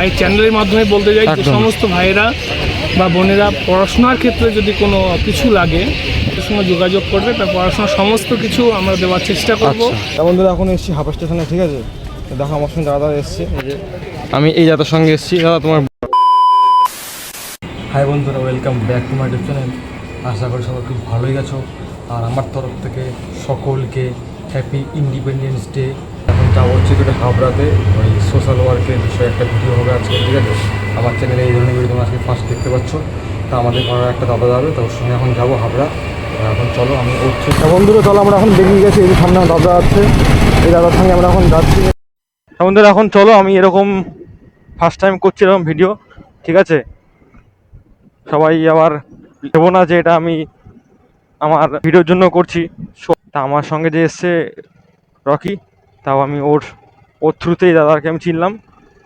ভাইয়ের চ্যানেলের মাধ্যমে বলতে চাই যে সমস্ত ভাইয়েরা বা বোনেরা পড়াশোনার ক্ষেত্রে যদি কোনো কিছু লাগে তার সঙ্গে যোগাযোগ করবে, তার পড়াশোনার সমস্ত কিছু আমরা দেওয়ার চেষ্টা করবো। বন্ধুরা এখন এসেছি হাওড়া স্টেশনে, ঠিক আছে? দেখো আমার সঙ্গে দাদা এসছে, আমি এই দাদার সঙ্গে এসেছি। দাদা তোমার হাই বন্ধুরা, welcome back to my YouTube channel. আশা করি সবাই খুব ভালোই গেছো। আর আমার তরফ থেকে সকলকে হ্যাপি ইন্ডিপেন্ডেন্স ডে। এখন যাবো হচ্ছে যেটা হাবড়াতে, ওই সোশ্যাল ওয়ার্কের বিষয়ে একটা ভিডিও হবে আজকে, ঠিক আছে? আমার চ্যানেলে এই ধরনের ভিডিও তোমরা আজকে ফার্স্ট দেখতে পাচ্ছ। তা আমাদের ঘরের একটা দাদা যাবে, তো ওর সঙ্গে এখন যাবো হাবড়া। এখন চলো আমি উঠছি। বন্ধুরা চলো, আমরা এখন বেরিয়ে গেছি। এই যে সামনে দাদা আছে, এই দাদার সঙ্গে আমরা এখন যাচ্ছি। বন্ধুরা এখন চলো, আমি এরকম ফার্স্ট টাইম করছি এরকম ভিডিও, ঠিক আছে? সবাই আবার ভেবো না যে এটা আমি আমার ভিডিওর জন্য করছি। তা আমার সঙ্গে যে এসছে রকি, তাও আমি ওর থ্রুতেই দাদাকে আমি চিনলাম,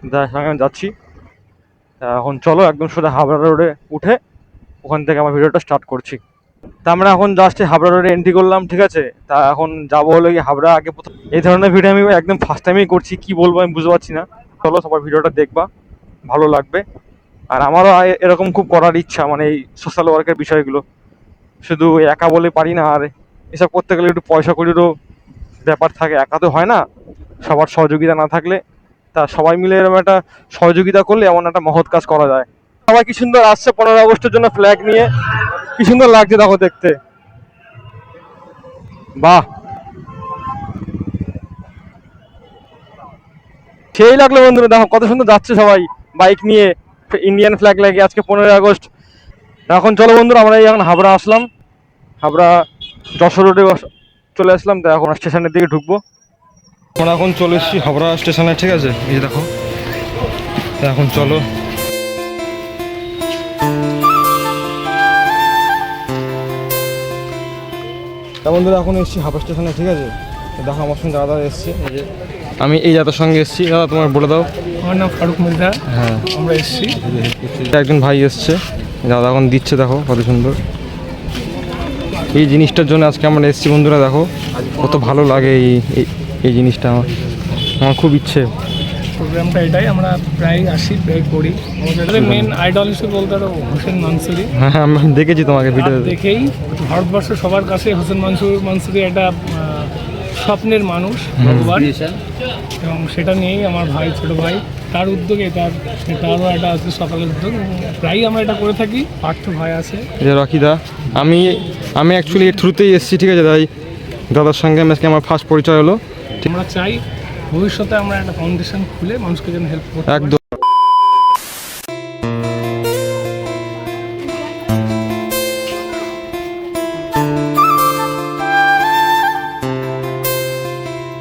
দাদার সঙ্গে আমি যাচ্ছি। তা এখন চলো একদম সোজা হাবড়া রোডে উঠে ওখান থেকে আমার ভিডিওটা স্টার্ট করছি। তা আমরা এখন জাস্ট হাবড়া রোডে এন্ট্রি করলাম, ঠিক আছে? তা এখন যাবো হলো কি হাবড়া। আগে প্রথম এই ধরনের ভিডিও আমি একদম ফার্স্ট টাইমেই করছি, কি বলবো আমি বুঝতে পারছি না। চলো সবার ভিডিওটা দেখবা, ভালো লাগবে। আর আমারও এরকম খুব করার ইচ্ছা, মানে এই সোশ্যাল ওয়ার্কের বিষয়গুলো শুধু একা বলে পারি না। আর এসব করতে গেলে একটু পয়সা কড়িরও ব্যাপার থাকে, একা তো হয় না, সবার সহযোগিতা না থাকলে। তা সবাই মিলে এরকম একটা সহযোগিতা করলে এমন একটা মহৎ কাজ করা যায়। সবাই কি সুন্দর আসছে 15 আগস্টের জন্য ফ্ল্যাগ নিয়ে, কি সুন্দর লাগছে দেখো দেখতে, বাহ সেই লাগলো বন্ধুরা। দেখো কত সুন্দর যাচ্ছে সবাই বাইক নিয়ে, ইন্ডিয়ান ফ্ল্যাগ লাগে আজকে 15 আগস্ট। এখন চলো বন্ধুরা, আমরা এই এখন হাবড়া আসলাম, হাবড়া যশোর রোডে চলে আসলাম। তো এখন স্টেশনের দিকে ঢুকবো। আমরা এখন চলে এসেছি হাবড়া স্টেশনে, ঠিক আছে? এই দেখো, তো এখন চলো। বন্ধুরা এখন এসেছি হাবড়া স্টেশনে, ঠিক আছে? দেখো আমার সঙ্গে দাদা এসছে, এই যে আমি এই দাদার সঙ্গে এসেছি। দাদা তোমার বলে দাও। আমার নাম ফারুক মির্জা। হ্যাঁ, আমরা এসেছি, একজন ভাই এসছে, দাদা এখন দিচ্ছে, দেখো কত সুন্দর। এই জিনিসটার জন্য আজকে আমরা এসেছি বন্ধুরা। দেখো কত ভালো লাগে এই জিনিসটা। আমার খুব ইচ্ছে। প্রোগ্রামটা এটাই, আমরা প্রায় আসি, প্রায় করি। আমাদের মেন আইডল হিসেবে বলতে পারো হোসেন মানসুরি। হ্যাঁ, আমি দেখেছি তোমাকে ভিডিও দেখেই ভারতবর্ষ সবার কাছে হোসেন মানসুরি একটা স্বপ্নের মানুষ, ভগবান। এবং সেটা নিয়েই আমার ভাই, ছোট ভাই, তার উদ্যোগে তারও একটা আছে সকালের উদ্যোগ। প্রায়ই আমরা এটা করে থাকি। পার্থ ভাই আছে, রকিদা। আমি অ্যাকচুয়ালি এর থ্রুতেই এসেছি, ঠিক আছে? তাই দাদার সঙ্গে আজকে আমার ফার্স্ট পরিচয় হলো। আমরা চাই ভবিষ্যতে আমরা একটা ফাউন্ডেশন খুলে মানুষকে যেন হেল্প করতে পারি। একদম।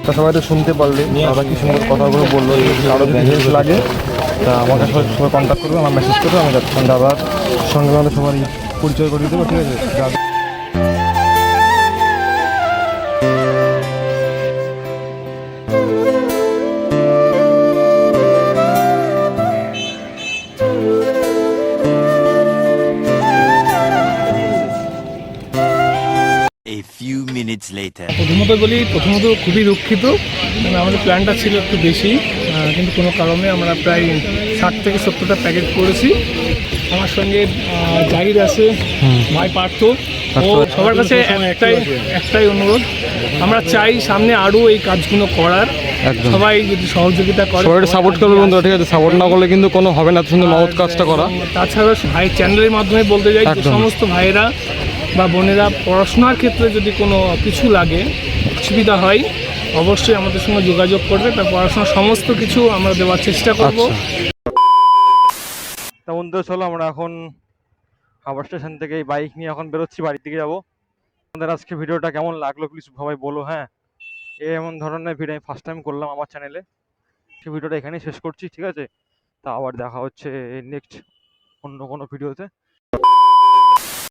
তা সবাই তো শুনতে পারলে দাদা কি সুন্দর কথাগুলো বললো। কারো যদি হেল্প লাগে তা আমাকে সবাই কন্ট্যাক্ট করবে, আমার মেসেজ করবে, আমি দাদার সঙ্গে আমাদের সবারই পরিচয় করিয়ে দেবো, ঠিক আছে? দাদা A few minutes later. প্রথমত খুবই দুঃখিত, কারণ আমাদের প্ল্যানটা ছিল একটু বেশি, কিন্তু কোনো কারণে আমরা প্রায় 60 থেকে 70টা প্যাকেট করেছি। আমার সঙ্গে জাহির আছে, ভাই পার্থ। ও সবার কাছে একটাই অনুরোধ, আমরা চাই সামনে আরও এই কাজগুলো করার। সবাই যদি সহযোগিতা করে, সবাই সাপোর্ট করবে বন্ধু, ঠিক আছে? সাপোর্ট না করলে কিন্তু কোনো হবে না সুন্দর মহৎ কাজটা করা। তাছাড়া ভাইয়ের চ্যানেলের মাধ্যমে বলতে চাই যে সমস্ত ভাইয়েরা বা বোনেরা পড়াশোনার ক্ষেত্রে যদি কোনো কিছু লাগে, অসুবিধা হয়, অবশ্যই আমাদের সঙ্গে যোগাযোগ করবে, তার পড়াশোনার সমস্ত কিছু আমরা দেওয়ার চেষ্টা করব। তা বন্ধু চলো, আমরা এখন হাওড়া স্টেশন থেকে এই বাইক নিয়ে এখন বেরোচ্ছি, বাড়ির দিকে যাবো। আমাদের আজকে ভিডিওটা কেমন লাগলো প্লিজ সবাই বলো। হ্যাঁ, এমন ধরনের ভিডিও আমি ফার্স্ট টাইম করলাম আমার চ্যানেলে। সেই ভিডিওটা এখানেই শেষ করছি, ঠিক আছে? তা আবার দেখা হচ্ছে নেক্সট অন্য কোনো ভিডিওতে।